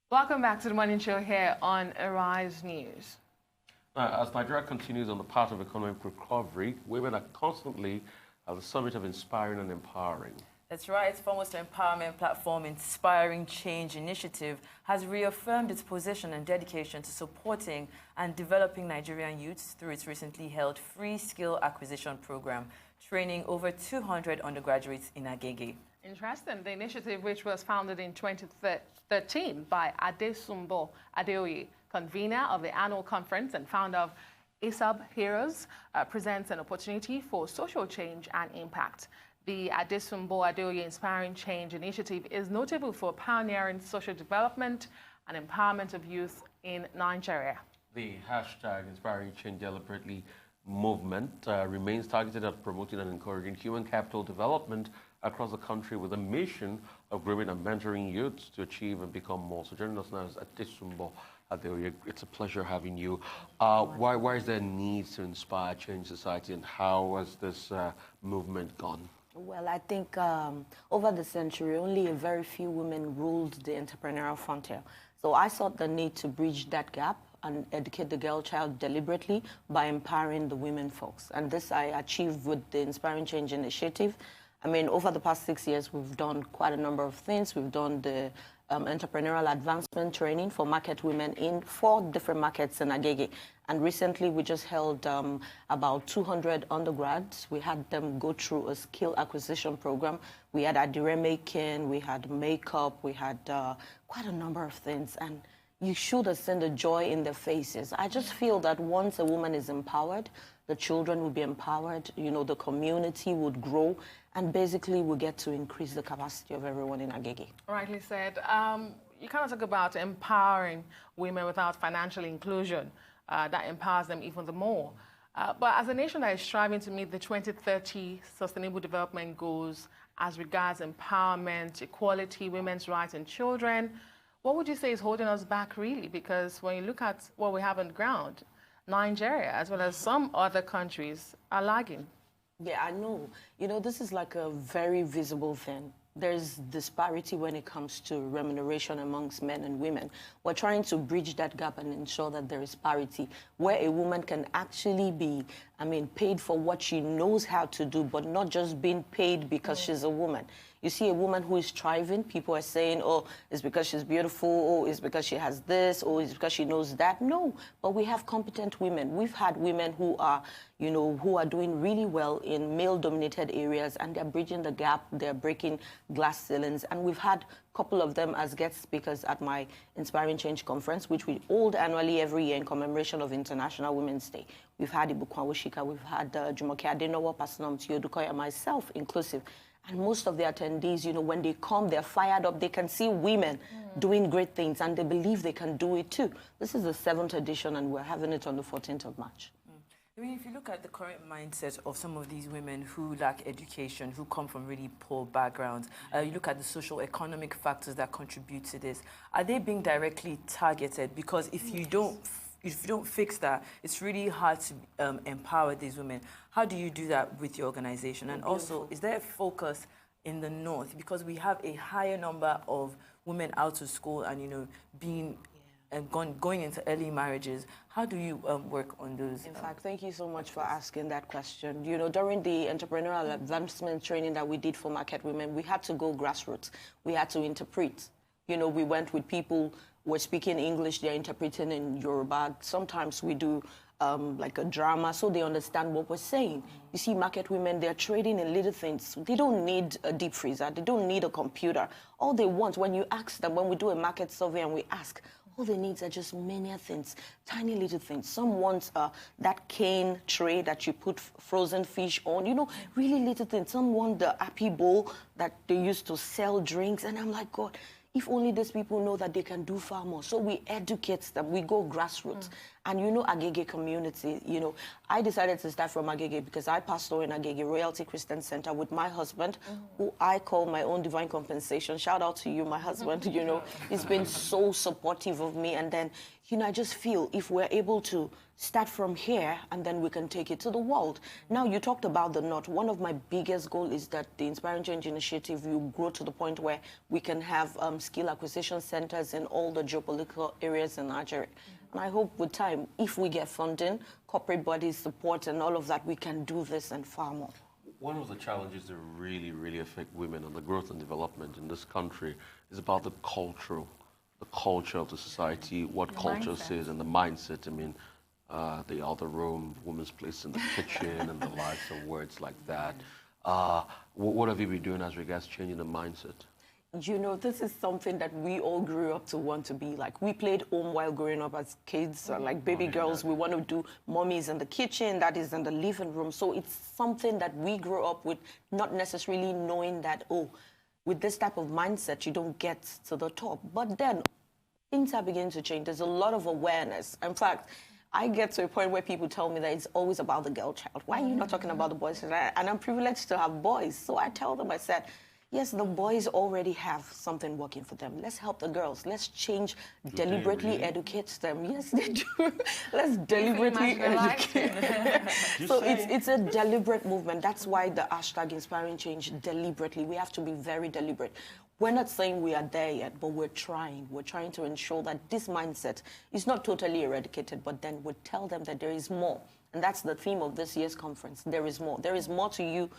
Welcome back to the Morning Show here on Arise News. Now, as Nigeria continues on the path of economic recovery, women are constantly at the summit of inspiring and empowering. That's right. Foremost empowerment platform Inspiring Change Initiative has reaffirmed its position and dedication to supporting and developing Nigerian youths through its recently held free skill acquisition program, training over 200 undergraduates in Agege. Interesting. The initiative, which was founded in 2013 by Adesunmbo Adeoye, convener of the annual conference and founder of Esob Heroes, presents an opportunity for social change and impact. The Adesunmbo Adeoye Inspiring Change Initiative is notable for pioneering social development and empowerment of youth in Nigeria. The hashtag Inspiring Change Deliberately movement remains targeted at promoting and encouraging human capital development across the country with a mission of grooming and mentoring youths to achieve and become more. So joining us now is Adesunmbo Adeoye. It's a pleasure having you. Why is there a need to inspire, change society, and how has this movement gone? Well, I think over the century, only a very few women ruled the entrepreneurial frontier. So I saw the need to bridge that gap and educate the girl child deliberately by empowering the women folks. And this I achieved with the Inspiring Change Initiative. I mean, over the past 6 years, we've done quite a number of things. We've done the entrepreneurial advancement training for market women in 4 different markets in Agege. And recently, we just held about 200 undergrads. We had them go through a skill acquisition program. We had adire making, we had makeup, we had quite a number of things. And you should have seen the joy in their faces. I just feel that once a woman is empowered, the children will be empowered, you know, the community would grow, and basically we get to increase the capacity of everyone in Agege. Rightly said. You kind of talk about empowering women without financial inclusion. That empowers them even the more. But as a nation that is striving to meet the 2030 Sustainable Development Goals as regards empowerment, equality, women's rights and children, what would you say is holding us back really? Because when you look at what we have on the ground, Nigeria, as well as some other countries, are lagging. Yeah, I know. You know, this is like a very visible thing. There's disparity when it comes to remuneration amongst men and women. We're trying to bridge that gap and ensure that there is parity, where a woman can actually be, paid for what she knows how to do, but not just being paid because she's a woman. You see a woman who is thriving, people are saying, oh, it's because she's beautiful, oh, it's because she has this, or it's because she knows that. No, but we have competent women. We've had women who are, you know, who are doing really well in male-dominated areas, and they're bridging the gap, they're breaking glass ceilings. And we've had a couple of them as guest speakers at my Inspiring Change conference, which we hold annually every year in commemoration of International Women's Day. We've had Ibukwa Woshika, we've had Jumoke Adenowo, Pasanam Tiodukoya, myself inclusive. And most of the attendees, you know, when they come, they're fired up. They can see women doing great things, and they believe they can do it too. This is the 7th edition, and we're having it on the 14th of March. I mean, if you look at the current mindset of some of these women who lack education, who come from really poor backgrounds, you look at the social economic factors that contribute to this, are they being directly targeted? Because if you don't fix that, it's really hard to empower these women. How do you do that with your organization? And also, is there a focus in the north? Because we have a higher number of women out of school and, you know, being going into early marriages. How do you work on those? In fact, thank you so much for asking that question. You know, during the entrepreneurial advancement training that we did for market women, we had to go grassroots. We had to interpret. You know, we went with people who were speaking English, they're interpreting in Yoruba. Sometimes we do like a drama so they understand what we're saying. You see, market women, they're trading in little things. They don't need a deep freezer. They don't need a computer. All they want, when you ask them, when we do a market survey and we ask, all they need are just many things, tiny little things. Some want that cane tray that you put frozen fish on, you know, really little things. Some want the happy bowl that they used to sell drinks. And I'm like, God, if only these people know that they can do far more. So we educate them, we go grassroots. And you know, Agege community, you know, I decided to start from Agege because I pastor in Agege Royalty Christian Center with my husband, who I call my own divine compensation. Shout out to you, my husband, you know. He's been so supportive of me. And then, you know, I just feel if we're able to start from here and then we can take it to the world. Now, you talked about the North. One of my biggest goals is that the Inspiring Change Initiative will grow to the point where we can have skill acquisition centers in all the geopolitical areas in Nigeria. And I hope with time, if we get funding, corporate bodies support and all of that, we can do this and far more. One of the challenges that really, really affect women and the growth and development in this country is about the culture of the society, what culture says, and the mindset. I mean, the other room, woman's place in the kitchen, and the likes of words like that. What have you been doing as regards changing the mindset? You know, this is something that we all grew up to want to be like. We played home while growing up as kids, like baby girls. We want to do mommies in the kitchen, that is in the living room. So it's something that we grew up with, not necessarily knowing that, oh, with this type of mindset, you don't get to the top. But then things are beginning to change. There's a lot of awareness. In fact, I get to a point where people tell me that it's always about the girl child. Why are you not talking about the boys? And I'm privileged to have boys. So I tell them, I said, yes, the boys already have something working for them. Let's help the girls. Let's change, deliberately educate them. Yes, they do. Let's deliberately educate. So it's a deliberate movement. That's why the hashtag Inspiring Change, deliberately. We have to be very deliberate. We're not saying we are there yet, but we're trying. We're trying to ensure that this mindset is not totally eradicated, but then we tell them that there is more. And that's the theme of this year's conference. There is more. There is more to you.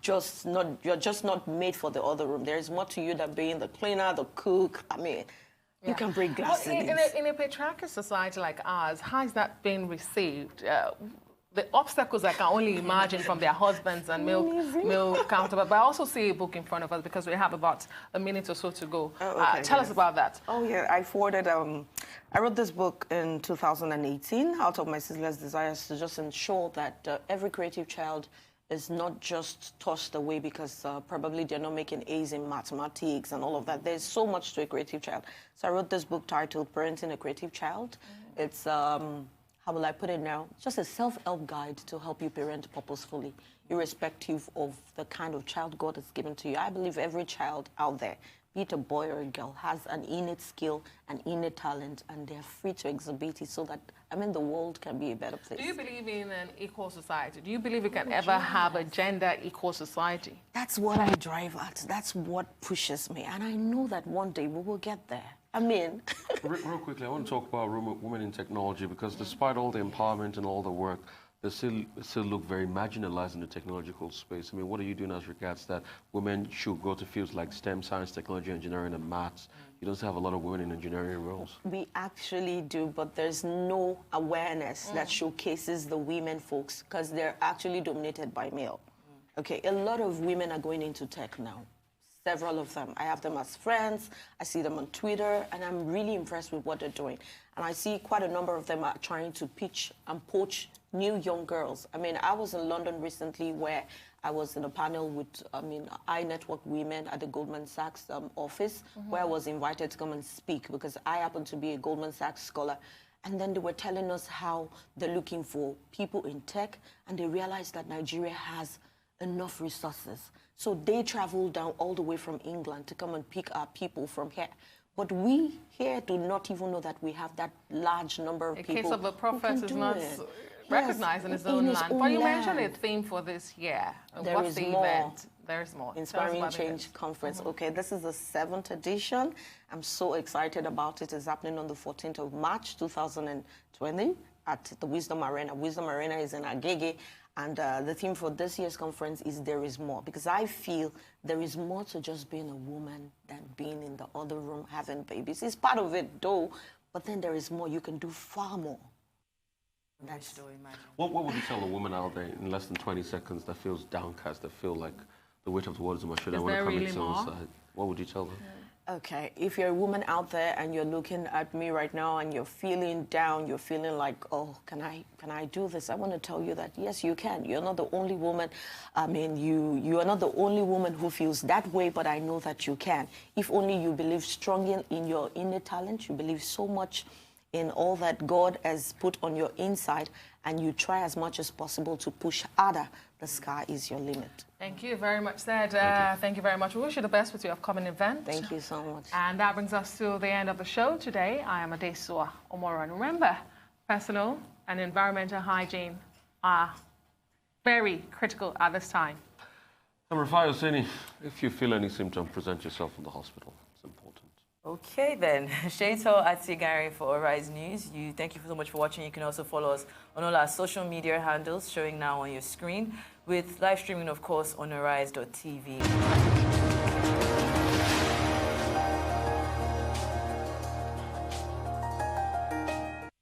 You're just not made for the other room. There is more to you than being the cleaner, the cook. I mean, you can break glass in a patriarchal society like ours, how has that been received? The obstacles I can only imagine from their husbands and male counterparts, but I also see a book in front of us because we have about a minute or so to go. Tell us about that. Oh, yeah, I forwarded, I wrote this book in 2018 out of my ceaseless desires to just ensure that every creative child is not just tossed away because probably they're not making A's in mathematics and all of that. There's so much to a creative child. So I wrote this book titled Parenting a Creative Child. It's, how will I put it now? Just a self-help guide to help you parent purposefully, irrespective of the kind of child God has given to you. I believe every child out there, be it a boy or a girl, has an innate skill, an innate talent, and they're free to exhibit it so that, I mean, the world can be a better place. Do you believe in an equal society? Do you believe we can ever have a gender equal society? That's what I drive at. That's what pushes me. And I know that one day we will get there. I mean... Real quickly, I want to talk about women in technology because despite all the empowerment and all the work, they still look very marginalized in the technological space. I mean, what are you doing as regards that women should go to fields like STEM, science, technology, engineering, and maths? You don't have a lot of women in engineering roles. We actually do, but there's no awareness that showcases the women folks because they're actually dominated by male. Okay, a lot of women are going into tech now. Several of them. I have them as friends. I see them on Twitter, and I'm really impressed with what they're doing. And I see quite a number of them are trying to pitch and poach new young girls. I mean, I was in London recently where I was in a panel with, I network women at the Goldman Sachs office, where I was invited to come and speak because I happen to be a Goldman Sachs scholar. And then they were telling us how they're looking for people in tech, and they realized that Nigeria has enough resources. So they travel down all the way from England to come and pick our people from here. But we here do not even know that we have that large number of people. The case of a prophet is not recognized in his own land. But you mentioned a theme for this year. What's the event? There is more. Inspiring Change Conference. Okay, this is the 7th edition. I'm so excited about it. It's happening on the 14th of March, 2020 at the Wisdom Arena. Wisdom Arena is in Agege. And the theme for this year's conference is There Is More, because I feel there is more to just being a woman than being in the other room having babies. It's part of it, though, but then there is more. You can do far more. That's what would you tell a woman out there in less than 20 seconds that feels downcast, that feel like the weight of the world is on my shoulder? I want to commit suicide. What would you tell them? Okay, if you're a woman out there and you're looking at me right now and you're feeling down, you're feeling like, oh, can I do this? I want to tell you that, yes, you can. You're not the only woman. I mean, you are not the only woman who feels that way, but I know that you can. If only you believe strongly in your innate talent, you believe so much in all that God has put on your inside, and you try as much as possible to push harder, the sky is your limit. Thank you very much, said. Thank you very much. We wish you the best with your upcoming event. Thank you so much. And that brings us to the end of the show today. I am Adesunmbo Adeoye. And remember, personal and environmental hygiene are very critical at this time. I'm Rafai Hosseini. If you feel any symptom, present yourself in the hospital. It's important. Okay then, Shaito Atigari for Arise News. Thank you so much for watching. You can also follow us on all our social media handles showing now on your screen, with live streaming, of course, on arise.tv.